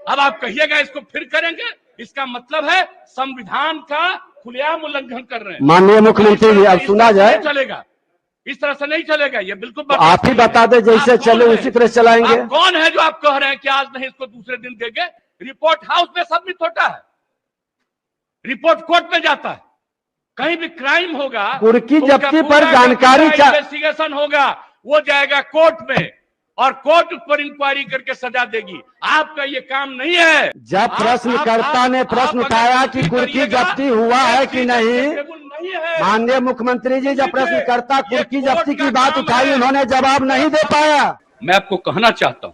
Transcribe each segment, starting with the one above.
अब आप कहिएगा इसको फिर करेंगे, इसका मतलब है संविधान का खुलेआम उल्लंघन कर रहे हैं। माननीय मुख्यमंत्री जी, अब सुना जाए। चलेगा, इस तरह से नहीं चलेगा, ये बिल्कुल तो आप ही बता दें, जैसे चले उसी तरह चलाएंगे। आप कौन है जो आप कह रहे हैं कि आज नहीं इसको दूसरे दिन देंगे? रिपोर्ट हाउस में सबमिट होता है, रिपोर्ट कोर्ट में जाता है, कहीं भी क्राइम होगा, कुर्की जब्ती पर जानकारी इन्वेस्टिगेशन होगा, वो जाएगा कोर्ट में और कोर्ट उस पर इंक्वायरी करके सजा देगी। आपका ये काम नहीं है। जब प्रश्नकर्ता ने प्रश्न उठाया कि कुर्की जब्ती हुआ है कि नहीं, माननीय मुख्यमंत्री जी, जब प्रश्नकर्ता कुर्की जब्ती की बात उठाई, उन्होंने जवाब नहीं दे पाया। मैं आपको कहना चाहता हूं,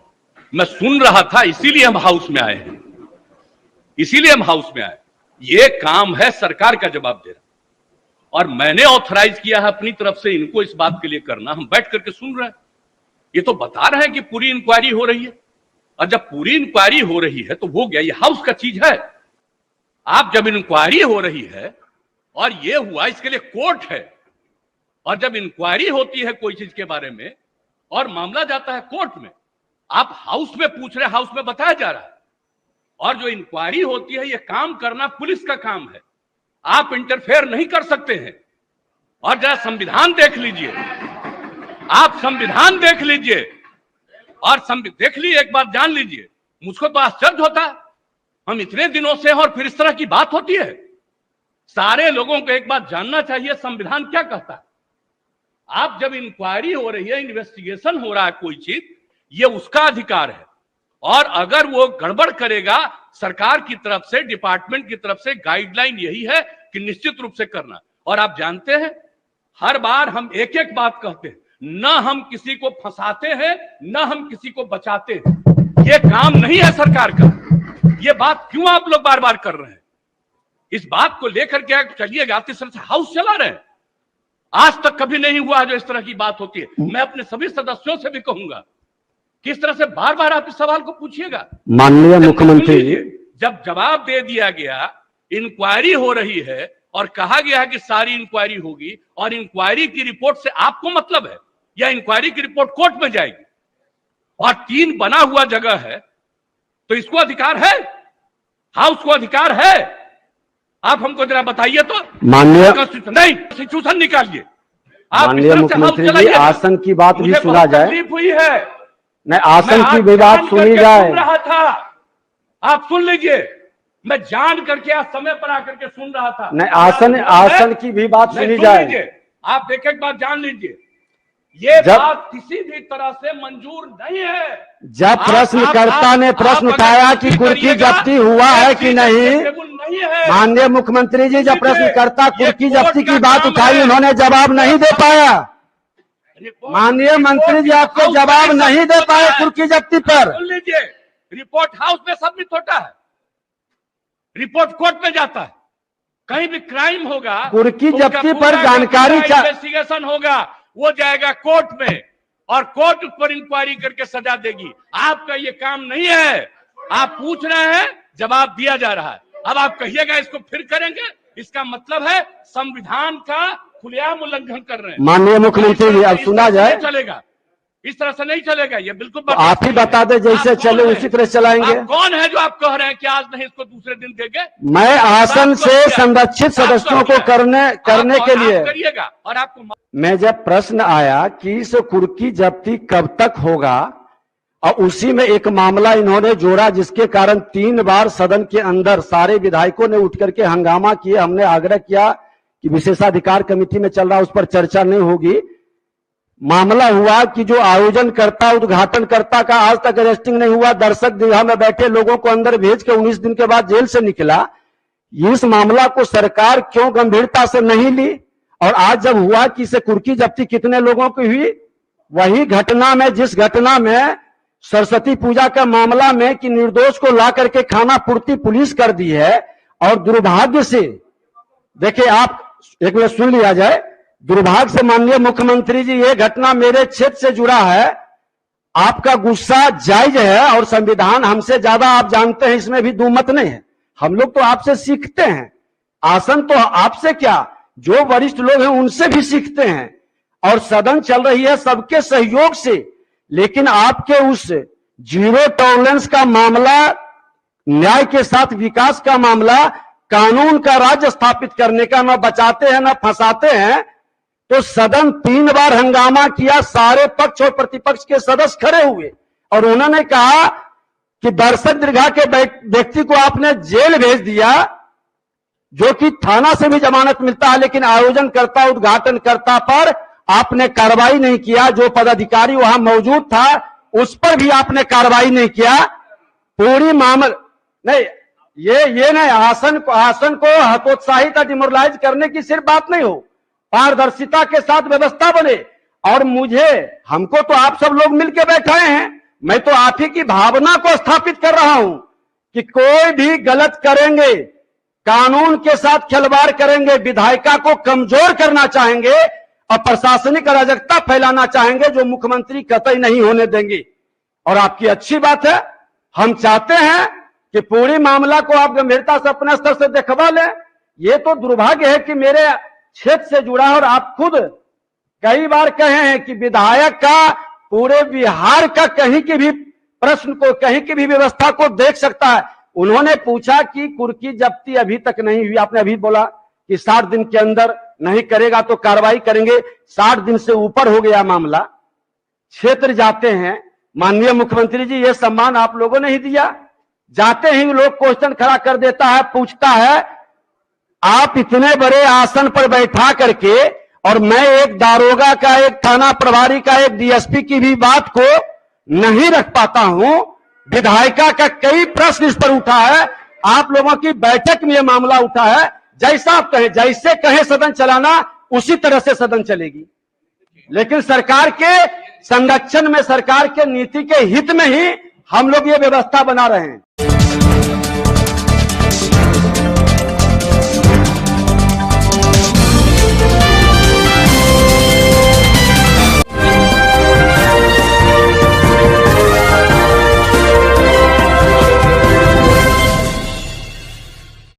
मैं सुन रहा था, इसीलिए हम हाउस में आए हैं, इसीलिए हम हाउस में आए। ये काम है सरकार का जवाब देना, और मैंने ऑथराइज किया है अपनी तरफ से इनको इस बात के लिए करना। हम बैठ करके सुन रहे हैं, ये तो बता रहे हैं कि पूरी इंक्वायरी हो रही है, और जब पूरी इंक्वायरी हो रही है तो हो गया, ये हाउस का चीज है। आप जब इंक्वायरी हो रही है और ये हुआ, इसके लिए कोर्ट है, और जब इंक्वायरी होती है कोई चीज के बारे में और मामला जाता है कोर्ट में, आप हाउस में पूछ रहे, हाउस में बताया जा रहा है, और जो इंक्वायरी होती है, ये काम करना पुलिस का काम है, आप इंटरफेयर नहीं कर सकते हैं। और जरा संविधान देख लीजिए, आप संविधान देख लीजिए, और देख लीजिए, एक बात जान लीजिए, मुझको तो आश्चर्य होता है, हम इतने दिनों से और फिर इस तरह की बात होती है। सारे लोगों को एक बात जानना चाहिए, संविधान क्या कहता है। आप जब इंक्वायरी हो रही है, इन्वेस्टिगेशन हो रहा है कोई चीज, ये उसका अधिकार है, और अगर वो गड़बड़ करेगा, सरकार की तरफ से, डिपार्टमेंट की तरफ से गाइडलाइन यही है कि निश्चित रूप से करना। और आप जानते हैं, हर बार हम एक एक बात कहते हैं, न हम किसी को फंसाते हैं, न हम किसी को बचाते हैं। ये काम नहीं है सरकार का। ये बात क्यों आप लोग बार बार कर रहे हैं? इस बात को लेकर के चलिएगा, इस तरह से हाउस चला रहे हैं। आज तक कभी नहीं हुआ जो इस तरह की बात होती है। मैं अपने सभी सदस्यों से भी कहूंगा, किस तरह से बार बार आप इस सवाल को पूछिएगा। माननीय मुख्यमंत्री, जब जवाब दे दिया गया, इंक्वायरी हो रही है और कहा गया है कि सारी इंक्वायरी होगी, और इंक्वायरी की रिपोर्ट से आपको मतलब है, या इंक्वायरी की रिपोर्ट कोर्ट में जाएगी, और 3 बना हुआ जगह है, तो इसको अधिकार है, हाउस को अधिकार है। आप हमको जरा बताइए तो। माननीय नहीं, कॉन्स्टिट्यूशन निकालिए। माननीय मुख्यमंत्री जी, आसन की बात भी सुना जाए। तकलीफ हुई है, नहीं, आसन की भी बात सुनी जाए। सुन रहा था, आप सुन लीजिए, मैं जान करके आज समय पर आकर के सुन रहा था। नहीं, आसन की भी बात सुनी जाए। आप एक एक बात जान लीजिए, ये बात किसी भी तरह से मंजूर नहीं है। जब प्रश्नकर्ता ने प्रश्न उठाया कि कुर्की जब्ती हुआ है कि नहीं, माननीय मुख्यमंत्री जी, जब प्रश्नकर्ता कुर्की जब्ती की बात उठाई, उन्होंने जवाब नहीं दे पाया। माननीय मंत्री जी, आपको जवाब नहीं दे पाए कुर्की जब्ती पर। सुन लीजिए, रिपोर्ट हाउस में सबमिट होता है, रिपोर्ट कोर्ट में जाता है, कहीं भी क्राइम होगा, कुर्की जब्ती पर जानकारी, इन्वेस्टिगेशन होगा, वो जाएगा कोर्ट में, और कोर्ट उस पर इंक्वायरी करके सजा देगी। आपका ये काम नहीं है। आप पूछ रहे हैं, जवाब दिया जा रहा है। अब आप कहिएगा इसको फिर करेंगे, इसका मतलब है संविधान का खुलेआम उल्लंघन कर रहे हैं। माननीय मुख्यमंत्री जी, अब सुना जाए। चलेगा, इस तरह से नहीं चलेगा, ये बिल्कुल तो आप ही बता दें, जैसे चले उसी तरह चलाएंगे। कौन है जो आप कह रहे हैं कि आज नहीं इसको दूसरे दिन देंगे? मैं आसन से संरक्षित सदस्यों को करने के लिए करिएगा। और आपको मैं जब प्रश्न आया कि इस कुर्की जब्ती कब तक होगा, और उसी में एक मामला इन्होंने जोड़ा, जिसके कारण 3 बार सदन के अंदर सारे विधायकों ने उठ करके हंगामा किए। हमने आग्रह किया कि विशेषाधिकार कमेटी में चल रहा, उस पर चर्चा नहीं होगी। मामला हुआ कि जो आयोजन करता, उद्घाटन करता का आज तक अरेस्टिंग नहीं हुआ, दर्शक दीर्घा में बैठे लोगों को अंदर भेज के 19 दिन के बाद जेल से निकला। इस मामला को सरकार क्यों गंभीरता से नहीं ली? और आज जब हुआ कि इसे कुर्की जब्ती कितने लोगों की हुई, वही घटना में, जिस घटना में सरस्वती पूजा का मामला में कि निर्दोष को ला करके खाना पूर्ति पुलिस कर दी है, और दुर्भाग्य से, देखिए आप एक मिनट सुन लिया जाए, दुर्भाग्य से माननीय मुख्यमंत्री जी, ये घटना मेरे क्षेत्र से जुड़ा है। आपका गुस्सा जायज है, और संविधान हमसे ज्यादा आप जानते हैं, इसमें भी दुमत नहीं है। हम लोग तो आपसे सीखते हैं, आसन तो आपसे क्या, जो वरिष्ठ लोग हैं उनसे भी सीखते हैं, और सदन चल रही है सबके सहयोग से। लेकिन आपके उस जीरो टॉलरेंस का मामला न्याय के साथ विकास का मामला, कानून का राज्य स्थापित करने का न बचाते हैं न फंसाते हैं। तो सदन 3 बार हंगामा किया, सारे पक्ष और प्रतिपक्ष के सदस्य खड़े हुए और उन्होंने कहा कि दर्शक दीर्घा के व्यक्ति को आपने जेल भेज दिया, जो कि थाना से भी जमानत मिलता है, लेकिन आयोजनकर्ता उद्घाटनकर्ता पर आपने कार्रवाई नहीं किया। जो पदाधिकारी वहां मौजूद था उस पर भी आपने कार्रवाई नहीं किया। पूरी मामला नहीं, ये नहीं, आसन को हतोत्साहित या डिमोरलाइज करने की सिर्फ बात नहीं हो, पारदर्शिता के साथ व्यवस्था बने। और हमको तो आप सब लोग मिलकर बैठाए हैं, मैं तो आप ही की भावना को स्थापित कर रहा हूं कि कोई भी गलत करेंगे, कानून के साथ खिलवाड़ करेंगे, विधायिका को कमजोर करना चाहेंगे और प्रशासनिक अराजकता फैलाना चाहेंगे, जो मुख्यमंत्री कतई नहीं होने देंगे। और आपकी अच्छी बात है, हम चाहते हैं कि पूरी मामला को आप गंभीरता से अपने स्तर से देखवा लें। ये तो दुर्भाग्य है कि मेरे क्षेत्र से जुड़ा है और आप खुद कई बार कहे हैं कि विधायक का पूरे बिहार का कहीं की भी प्रश्न को, कहीं की भी व्यवस्था को देख सकता है। उन्होंने पूछा कि कुर्की जब्ती अभी तक नहीं हुई, आपने अभी बोला कि 60 दिन के अंदर नहीं करेगा तो कार्रवाई करेंगे। 60 दिन से ऊपर हो गया मामला, क्षेत्र जाते हैं, माननीय मुख्यमंत्री जी ये सम्मान आप लोगों ने ही दिया। जाते ही लोग क्वेश्चन खड़ा कर देता है, पूछता है आप इतने बड़े आसन पर बैठा करके, और मैं एक दारोगा का, एक थाना प्रभारी का, एक डीएसपी की भी बात को नहीं रख पाता हूं। विधायिका का कई प्रश्न इस पर उठा है, आप लोगों की बैठक में यह मामला उठा है। जैसा आप कहें, जैसे कहें सदन चलाना उसी तरह से सदन चलेगी, लेकिन सरकार के संरक्षण में, सरकार के नीति के हित में ही हम लोग ये व्यवस्था बना रहे हैं।